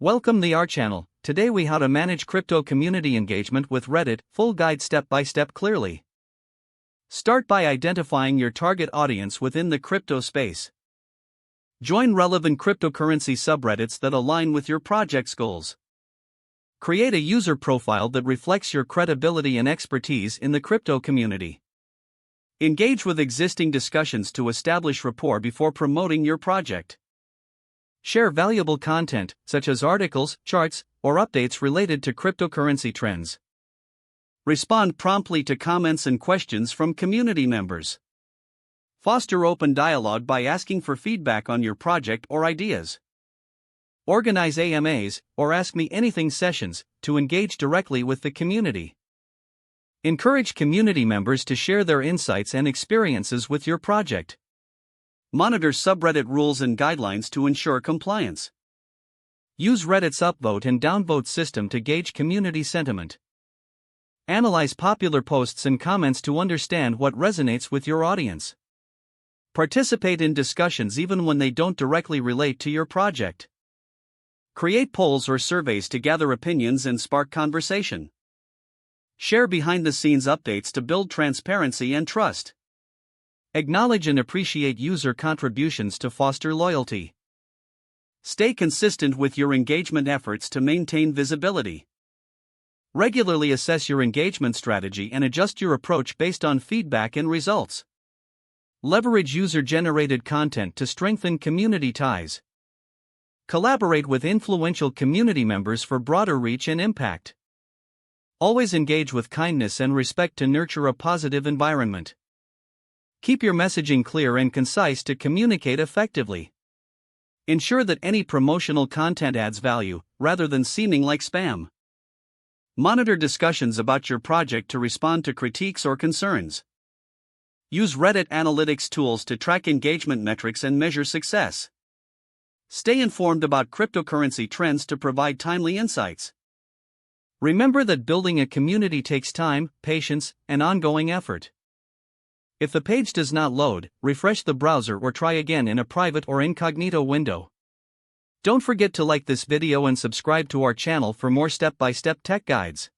Welcome to our channel. Today we how to manage crypto community engagement with Reddit, full guide step by step clearly. Start by identifying your target audience within the crypto space. Join relevant cryptocurrency subreddits that align with your project's goals. Create a user profile that reflects your credibility and expertise in the crypto community. Engage with existing discussions to establish rapport before promoting your project. Share valuable content, such as articles, charts, or updates related to cryptocurrency trends. Respond promptly to comments and questions from community members. Foster open dialogue by asking for feedback on your project or ideas. Organize AMAs, or Ask Me Anything sessions, to engage directly with the community. Encourage community members to share their insights and experiences with your project. Monitor subreddit rules and guidelines to ensure compliance. Use Reddit's upvote and downvote system to gauge community sentiment. Analyze popular posts and comments to understand what resonates with your audience. Participate in discussions even when they don't directly relate to your project. Create polls or surveys to gather opinions and spark conversation. Share behind-the-scenes updates to build transparency and trust. Acknowledge and appreciate user contributions to foster loyalty. Stay consistent with your engagement efforts to maintain visibility. Regularly assess your engagement strategy and adjust your approach based on feedback and results. Leverage user-generated content to strengthen community ties. Collaborate with influential community members for broader reach and impact. Always engage with kindness and respect to nurture a positive environment. Keep your messaging clear and concise to communicate effectively. Ensure that any promotional content adds value, rather than seeming like spam. Monitor discussions about your project to respond to critiques or concerns. Use Reddit analytics tools to track engagement metrics and measure success. Stay informed about cryptocurrency trends to provide timely insights. Remember that building a community takes time, patience, and ongoing effort. If the page does not load, refresh the browser or try again in a private or incognito window. Don't forget to like this video and subscribe to our channel for more step-by-step tech guides.